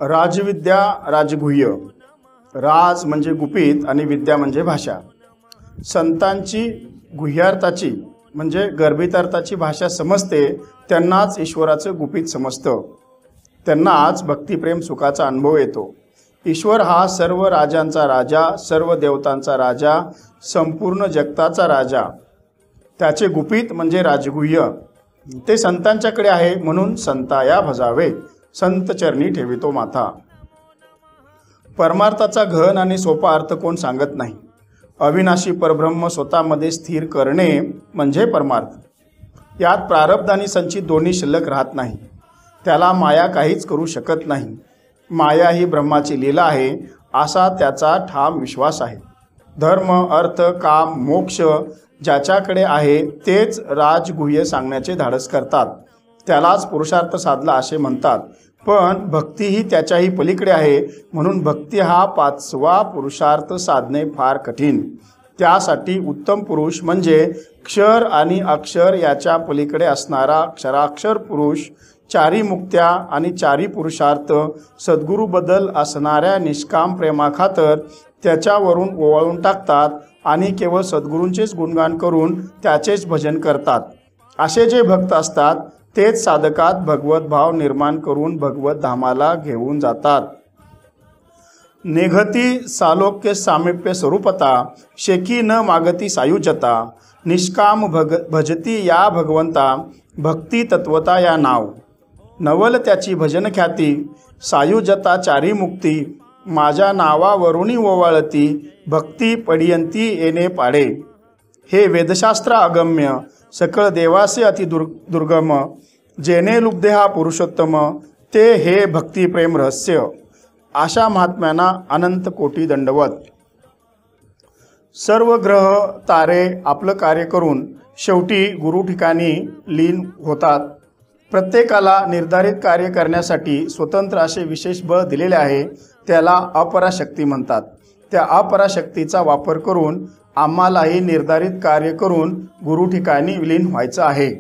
राजविद्या राजगुह्य। राज म्हणजे गुपित आणि विद्या म्हणजे भाषा। संतांची गुह्यार्थाची म्हणजे गर्भितार्थाची भाषा समजते त्यांनाच ईश्वराचं गुपित समजतं, त्यांनाच भक्तिप्रेम सुखाचा अनुभव येतो। ईश्वर हा सर्व राजांचा राजा, सर्व देवतांचा राजा, संपूर्ण जगताचा राजा। त्याचे गुपित म्हणजे राजगुह्य ते संतांच्याकडे आहे, म्हणून संताया भजावे, संत चरणी ठेवितो माथा। परमार्थाचा घन आणि सोपा अर्थ कोण सांगत नाही। अविनाशी परब्रह्म स्वतःमध्ये स्थिर करणे म्हणजे परमार्थ। यात प्रारब्ध आणि संचित दोन्ही शिल्लक राहत नाही, त्याला माया काहीच करू शकत नाही। माया ही ब्रह्माची लीला आहे असा त्याचा ठाम विश्वास आहे। धर्म, अर्थ, काम, मोक्ष ज्याच्याकडे आहे तेच राजगुह्य सांगण्याचे धाडस करतात, त्यालाच पुरुषार्थ साधला असे म्हणतात। पण भक्ती ही त्याच्याही पलीकडे आहे, म्हणून भक्ती हा पाचवा पुरुषार्थ साधणे फार कठीण। त्यासाठी उत्तम पुरुष म्हणजे क्षर आणि अक्षर याच्या पलीकडे असणारा क्षराक्षर पुरुष, चारी मुक्त्या आणि चारी पुरुषार्थ सद्गुरूबद्दल असणाऱ्या निष्काम प्रेमाखातर त्याच्यावरून ओवाळून टाकतात आणि केवळ सद्गुरूंचेच गुणगान करून त्याचेच भजन करतात। असे जे भक्त असतात तेच साधकात भगवत भाव निर्माण करून भगवत धामाला घेऊन जातात। निघती सालोक्य सामिप्य स्वरूपता, शेकी न मागती सायुज्यता। निष्काम भजती या भगवंता, भक्ती तत्वता या नाव। नवल त्याची भजन ख्याती, सायुज्यता चारी मुक्ती। माझ्या नावावरुणी ओवाळती, भक्ती पडियंती येणे पाडे। हे वेदशास्त्र अगम्य, सकळ देवासे अति दुर्गम। जेने लुब्धे हा पुरुषोत्तम, ते हे भक्तिप्रेम रहस्य। अशा महात्म्यांना अनंत कोटी दंडवत। सर्व ग्रह तारे आपलं कार्य करून शेवटी गुरु ठिकाणी लीन होतात। प्रत्येकाला निर्धारित कार्य करण्यासाठी स्वतंत्र असे विशेष बळ दिलेले आहे, त्याला अपराशक्ती म्हणतात। त्या अपराशक्तीचा वापर करून आम्हालाही निर्धारित कार्य करून गुरु ठिकाणी विलीन व्हायचं आहे।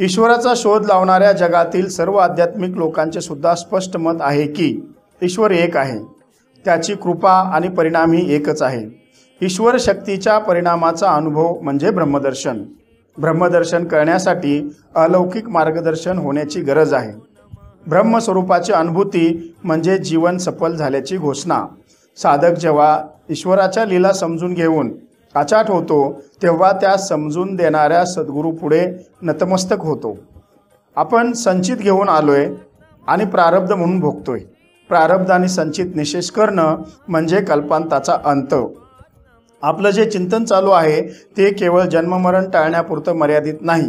ईश्वराचा शोध लावणाऱ्या जगातील सर्व आध्यात्मिक लोकांचे सुद्धा स्पष्ट मत आहे की ईश्वर एक आहे, त्याची कृपा आणि परिणामही एकच आहे। ईश्वर शक्तीच्या परिणामाचा अनुभव म्हणजे ब्रह्मदर्शन। ब्रह्मदर्शन करण्यासाठी अलौकिक मार्गदर्शन होण्याची गरज आहे। ब्रह्मस्वरूपाची अनुभूती म्हणजे जीवन सफल झाल्याची घोषणा। साधक जेव्हा ईश्वराच्या लीला समजून घेऊन अचाट होतो तेव्हा त्या समजून देणाऱ्या सद्गुरू पुढे नतमस्तक होतो। आपण संचित घेऊन आलोय आणि प्रारब्ध म्हणून भोगतोय। प्रारब्ध आणि संचित निशेष करणं म्हणजे कल्पांताचा अंत। आपलं जे चिंतन चालू आहे ते केवळ जन्ममरण टाळण्यापुरतं मर्यादित नाही,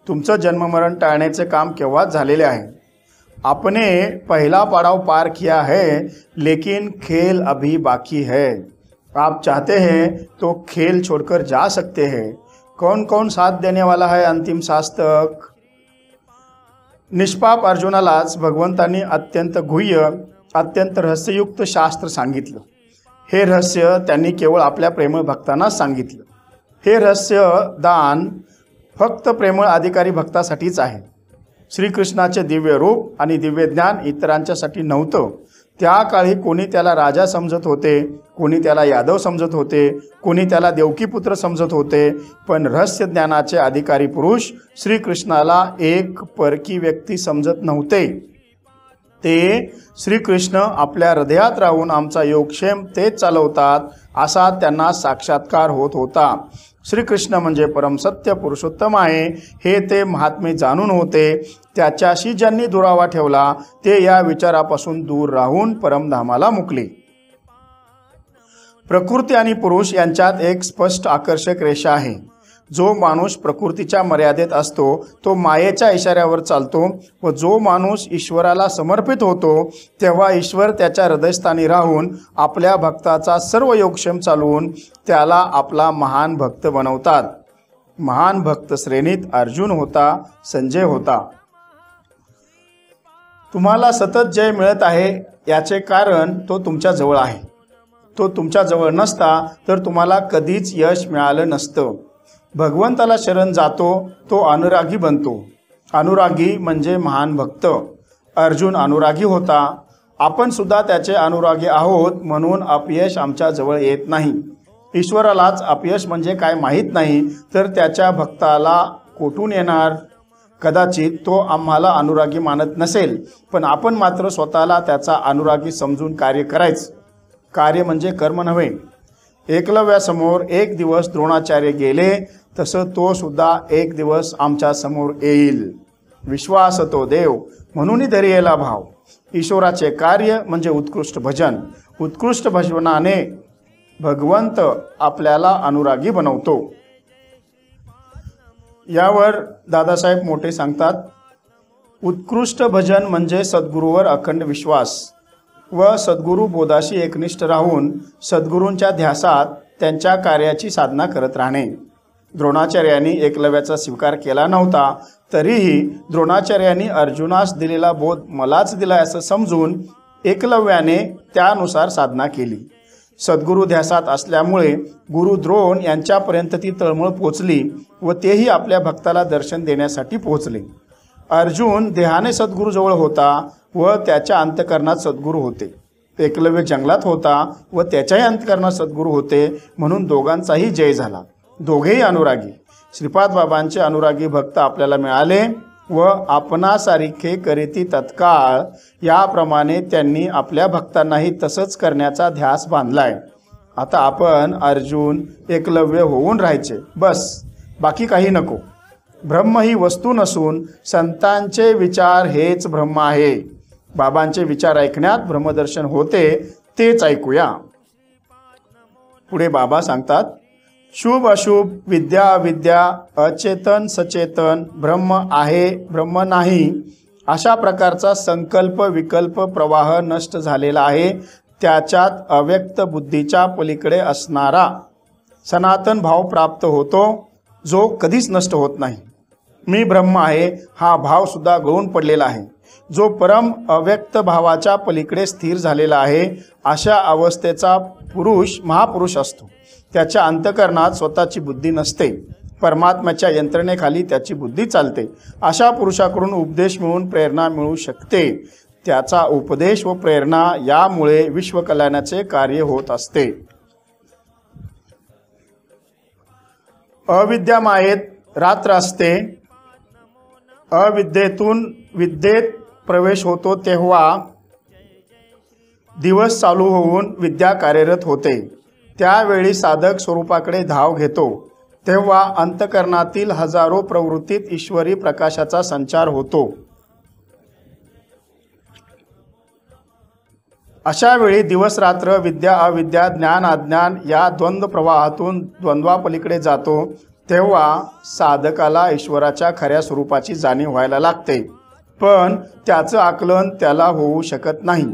तुमचं जन्ममरण टाळण्याचे काम केव्हाच झालेले आहे। आपने पहला पड़ाव पार किया है, लेकिन खेल अभी बाकी है। आप चाहते हैं तो खेल छोड़कर जा सकते हैं। कौन कौन साथ देने वाला है अंतिम सांस तक। निष्पाप अर्जुनालाच भगवंतांनी अत्यंत गुह्य, अत्यंत रहस्ययुक्त शास्त्र सांगितलं। हे रहस्य त्यांनी केवळ आपल्या प्रेमळ भक्तांनाच सांगितलं। हे रहस्य दान फक्त प्रेमळ अधिकारी भक्तासाठीच आहे। श्रीकृष्णाचे दिव्य रूप आणि दिव्य ज्ञान इतरांच्यासाठी नव्हतं। त्या काळी कोणी त्याला राजा समजत होते, कोणी त्याला यादव समजत होते, कोणी त्याला देवकीपुत्र समजत होते, पण रहस्य ज्ञानाचे अधिकारी पुरुष श्रीकृष्णाला एक परकी व्यक्ती समजत नव्हते। ते श्रीकृष्ण आपल्या हृदयात राहून आमचा योगक्षेम तेच चालवतात असा त्यांना साक्षात्कार होत होता। श्रीकृष्ण म्हणजे परमसत्य पुरुषोत्तम आहे हे ते महात्मे जाणून होते। त्याच्याशी ज्यांनी दुरावा ठेवला ते या विचारापासून दूर राहून परमधामाला मुकले। प्रकृती आणि पुरुष यांच्यात एक स्पष्ट आकर्षक रेषा आहे। जो माणूस प्रकृतीच्या मर्यादेत असतो तो मायेच्या इशाऱ्यावर चालतो व जो माणूस ईश्वराला समर्पित होतो तेव्हा ईश्वर त्याच्या हृदयस्थानी राहून आपल्या भक्ताचा सर्व योगक्षेम चालवून त्याला आपला महान भक्त बनवतात। महान भक्त श्रेणीत अर्जुन होता, संजय होता। तुम्हाला सतत जय मिळत आहे याचे कारण तो तुमच्या जवळ आहे। तो तुमच्या जवळ नसता तर तुम्हाला कधीच यश मिळालं नसतं। भगवंताला शरण जातो तो अनुरागी बनतो। अनुरागी म्हणजे महान भक्त. अर्जुन अनुरागी होता. आपण सुद्धा त्याचे अनुरागी आहोत, म्हणून अपयश आमच्या जवळ येत नाही. ईश्वरालाच अपयश म्हणजे काय माहीत नाही, तर त्याच्या भक्ताला कोठून येणार? कदाचित तो आम्हाला अनुरागी मानत नसेल, पण आपण मात्र स्वतःला त्याचा अनुरागी समजून कार्य करायचं. कार्य म्हणजे कर्म नव्हे. एकलव्यासमोर एक दिवस द्रोणाचार्य गेले, तसं तो सुद्धा एक दिवस आमच्या समोर येईल. विश्वास तो देव, म्हणून धैर्याला भाव. ईश्वराचे कार्य म्हणजे उत्कृष्ट भजन. उत्कृष्ट भजनाने भगवंत आपल्याला अनुरागी बनवतो. यावर दादासाहेब मोठे सांगतात, उत्कृष्ट भजन म्हणजे सद्गुरूवर अखंड विश्वास व सद्गुरू बोधाशी एकनिष्ठ राहून सद्गुरूंच्या ध्यासात त्यांच्या कार्याची साधना करत राहणे. द्रोणाचार्यांनी एकलव्याचा स्वीकार केला नव्हता, तरीही द्रोणाचार्यांनी अर्जुनास दिलेला बोध मलाच दिला असं समजून एकलव्याने त्यानुसार साधना केली. सद्गुरू ध्यासात असल्यामुळे गुरु द्रोण यांच्यापर्यंत ती तळमळ पोचली व तेही आपल्या भक्ताला दर्शन देण्यासाठी पोहोचले. अर्जुन देहाने सद्गुरूजवळ होता व त्याच्या अंतःकरणात सद्गुरू होते. एकलव्य जंगलात होता व त्याच्याही अंतःकरणात सद्गुरू होते, म्हणून दोघांचाही जय झाला. दोघेही अनुरागी. श्रीपाद बाबांचे अनुरागी भक्त आपल्याला मिळाले व आपणासारिखे करीती तत्काळ, याप्रमाणे त्यांनी आपल्या भक्तांनाही तसंच करण्याचा ध्यास बांधलाय. आता आपण अर्जुन एकलव्य होऊन राहायचे, बस, बाकी काही नको. ब्रह्म ही वस्तू नसून संतांचे विचार हेच ब्रह्म आहे. बाबांचे विचार ऐकण्यात ब्रह्मदर्शन होते, तेच ऐकूया. पुढे बाबा सांगतात, शुभ अशुभ, विद्या अविद्या, अचेतन सचेतन, ब्रह्म आहे ब्रह्म नाही, अशा प्रकारचा संकल्प विकल्प प्रवाह नष्ट झालेला आहे. त्याच्यात अव्यक्त बुद्धीच्या पलीकडे असणारा सनातन भाव प्राप्त होतो, जो कधीच नष्ट होत नाही. मी ब्रह्म आहे हा भाव सुद्धा गळून पडलेला आहे, जो परम अव्यक्त भावाच्या पलीकडे स्थिर झालेला आहे. अशा अवस्थेचा पुरुष महापुरुष असतो. त्याच्या अंतःकरणात स्वतःची बुद्धी नसते. परमात्म्याच्या यंत्रणेखाली त्याची बुद्धी चालते. अशा पुरुषाकडून उपदेश मिळून प्रेरणा मिळू शकते. त्याचा उपदेश व प्रेरणा यामुळे विश्वकल्याणाचे कार्य होत असते. अविद्या मायेत रात्र असते. अविद्येतून विद्येत प्रवेश होतो तेव्हा दिवस चालू होऊन विद्या कार्यरत होते. त्यावेळी साधक स्वरूपाकडे धाव घेतो, तेव्हा अंतःकरणातील हजारो प्रवृत्तीत ईश्वरी प्रकाशाचा संचार होतो. अशा वेळी दिवस रात्र, विद्या अविद्या, ज्ञान अज्ञान या द्वंद्व प्रवाहातून द्वंद्वापलीकडे जातो. तेव्हा साधकाला ईश्वराच्या खऱ्या स्वरूपाची जाणीव व्हायला लागते, पण त्याचं आकलन त्याला होऊ शकत नाही.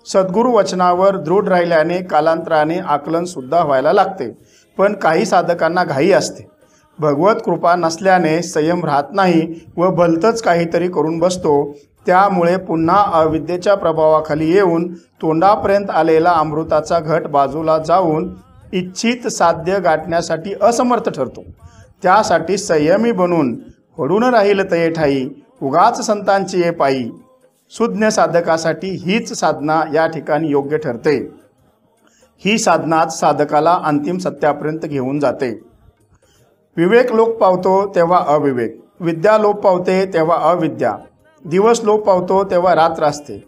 सद्गुरू वचनावर दृढ राहिल्याने कालांतराने आकलन सुद्धा व्हायला लागते, पण काही साधकांना घाई असते. भगवत कृपा नसल्याने संयम राहत नाही व भलतंच काहीतरी करून बसतो. त्यामुळे पुन्हा अविद्येच्या प्रभावाखाली येऊन तोंडापर्यंत आलेला अमृताचा घट बाजूला जाऊन इच्छित साध्य गाठण्यासाठी असमर्थ ठरतो. त्यासाठी संयमी बनून पडून राहील तये ठाई, उगाच संतांची ये पायी. सुज्ञ साधकासाठी हीच साधना या ठिकाणी योग्य ठरते. ही साधनाच साधकाला अंतिम सत्यापर्यंत घेऊन जाते. विवेक लोप पावतो तेव्हा अविवेक, विद्या लोप पावते तेव्हा अविद्या, दिवस लोप पावतो तेव्हा रात्र असते.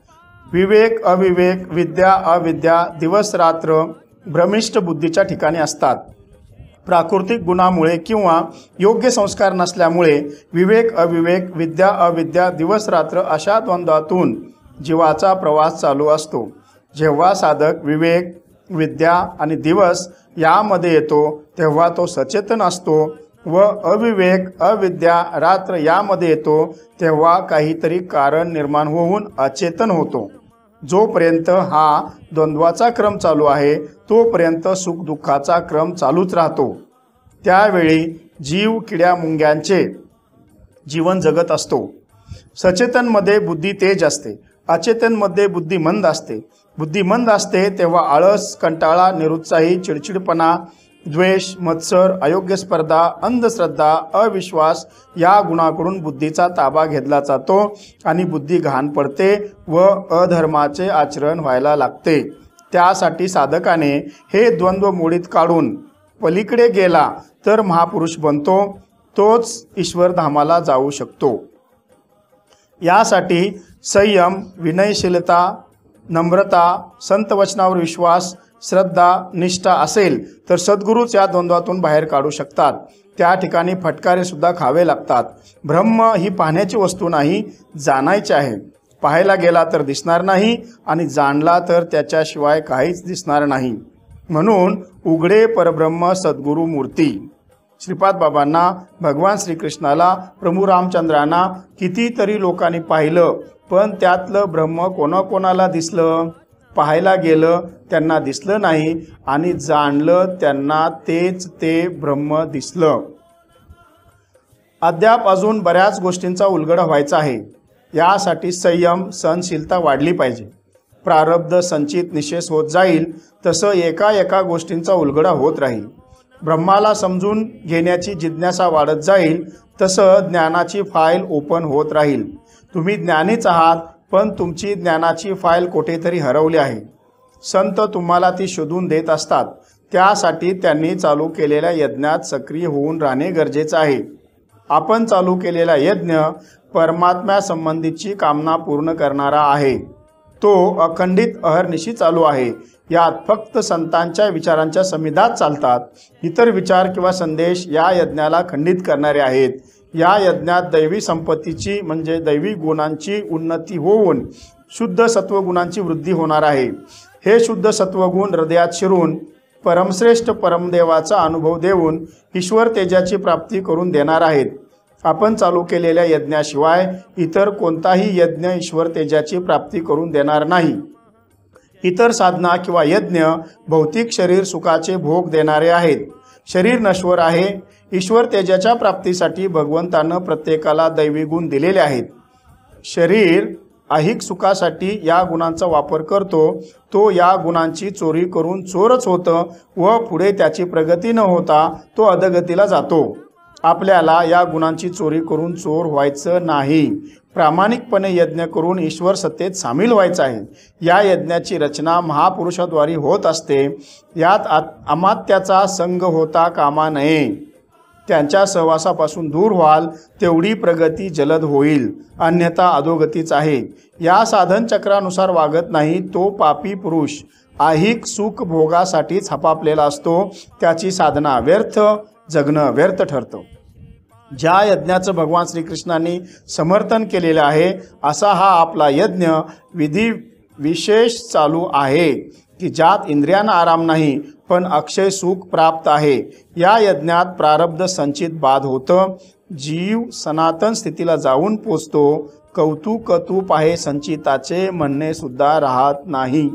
विवेक अविवेक, विद्या अविद्या, दिवस रात्र भ्रमिष्ठ बुद्धीच्या ठिकाणी असतात. प्राकृतिक गुणामुळे किंवा योग्य संस्कार नसल्यामुळे विवेक अविवेक, विद्या अविद्या, दिवस रात्र अशा द्वंद्वातून जीवाचा प्रवास चालू असतो. जेव्हा साधक विवेक, विद्या आणि दिवस यामध्ये येतो तेव्हा तो सचेतन असतो व अविवेक, अविद्या, रात्र यामध्ये येतो तेव्हा काहीतरी कारण निर्माण होऊन अचेतन होतो. जोपर्यंत हा द्वंद्वाचा क्रम चालू आहे तोपर्यंत सुखदुःखाचा क्रम चालूच राहतो. त्यावेळी जीव किड्या मुंग्यांचे जीवन जगत असतो. सचेतनमध्ये बुद्धी तेज असते, अचेतनमध्ये बुद्धी मंद असते. बुद्धी मंद असते तेव्हा आळस, कंटाळा, निरुत्साही, चिडचिडपणा द्वेष, मत्सर, अयोग्य स्पर्धा, अंधश्रद्धा, अविश्वास या गुणाकडून बुद्धीचा ताबा घेतला जातो आणि बुद्धी घाण पडते व अधर्माचे आचरण व्हायला लागते। त्यासाठी साधकाने हे द्वंद्व मोडीत काढून पलीकडे गेला तर महापुरुष बनतो, तोच ईश्वरधामाला जाऊ शकतो। यासाठी संयम, विनयशीलता, नम्रता, संत वचनावर विश्वास, श्रद्धा, निष्ठा असेल तर सद्गुरूच या द्वंद्वातून बाहेर काढू शकतात। त्या ठिकाणी फटकारे सुद्धा खावे लागतात। ब्रह्म ही पाहण्याची वस्तू नाही, जाणायची आहे। पाहायला गेला तर दिसणार नाही आणि जाणला तर त्याच्याशिवाय काहीच दिसणार नाही। म्हणून उघडे परब्रह्म सद्गुरू मूर्ती। श्रीपाद बाबांना, भगवान श्रीकृष्णाला, प्रभू रामचंद्रांना कितीतरी लोकांनी पाहिलं, पण त्यातलं ब्रह्म कोणाकोणाला दिसलं? पाहायला गेलं त्यांना दिसलं नाही आणि जाणलं त्यांना तेच ते ब्रह्म दिसलं। अद्याप अजून बऱ्याच गोष्टींचा उलगडा व्हायचा आहे। यासाठी संयम, सहनशीलता वाढली पाहिजे। प्रारब्ध संचित निशेष होत जाईल तसं एका गोष्टींचा उलगडा होत राहील। ब्रह्माला समजून घेण्याची जिज्ञासा वाढत जाईल तसं ज्ञानाची फाईल ओपन होत राहील। तुम्ही ज्ञानीच आहात, पण तुमची ज्ञानाची फाईल कुठेतरी हरवली आहे। संत तुम्हाला ती शोधून देत असतात। त्यासाठी त्यांनी चालू केलेल्या यज्ञात सक्रिय होऊन राहणे गरजेचे आहे। आपण चालू केलेला यज्ञ परमात्म्यासंबंधीची कामना पूर्ण करणारा आहे। तो अखंडित अहर्निशी चालू आहे। यात फक्त संतांच्या विचारांच्या समिधात चालतात। इतर विचार किंवा संदेश या यज्ञाला खंडित करणारे आहेत। या यज्ञात दैवी संपत्तीची म्हणजे दैवी गुणांची उन्नती होऊन शुद्ध सत्वगुणांची वृद्धी होणार आहे। हे शुद्ध सत्वगुण हृदयात शिरून परमश्रेष्ठ परमदेवाचा अनुभव देऊन ईश्वर तेजाची प्राप्ती करून देणार आहेत। आपण चालू केलेल्या यज्ञाशिवाय इतर कोणताही यज्ञ ईश्वर तेजाची प्राप्ती करून देणार नाही। इतर साधना किंवा यज्ञ भौतिक शरीर सुखाचे भोग देणारे आहेत। शरीर नश्वर आहे। ईश्वर तेजाच्या प्राप्तीसाठी भगवंतानं प्रत्येकाला दैवी गुण दिलेले आहेत। शरीर ऐहिक सुखासाठी या गुणांचा वापर करतो, तो या गुणांची चोरी करून चोरच होतं व पुढे त्याची प्रगती न होता तो अधगतीला जातो। आपल्याला या गुणांची चोरी करून चोर व्हायचं नाही। प्रामाणिकपणे यज्ञ करून ईश्वर सत्तेत सामील व्हायचं आहे। या यज्ञाची रचना महापुरुषाद्वारे होत असते। यात अमात्याचा संग होता कामा नये। त्यांच्या सहवासापासून दूर व्हाल तेवढी प्रगती जलद होईल, अन्यथा अधोगतीच आहे। या साधन चक्रानुसार वागत नाही तो पापी पुरुष ऐहिक सुख भोगासाठीच हपापलेला असतो। त्याची साधना व्यर्थ, जगणं व्यर्थ ठरतं। ज्या यज्ञाचं भगवान श्रीकृष्णांनी समर्थन केलेलं आहे असा हा आपला यज्ञ विधी विशेष चालू आहे की ज्यात इंद्रियांना आराम नाही पण अक्षय सुख प्राप्त आहे। या यज्ञात प्रारब्ध संचित बाद होतं। जीव सनातन स्थितीला जाऊन पोचतो। कौतुक आहे संचिताचे म्हणणे सुद्धा राहत नाही।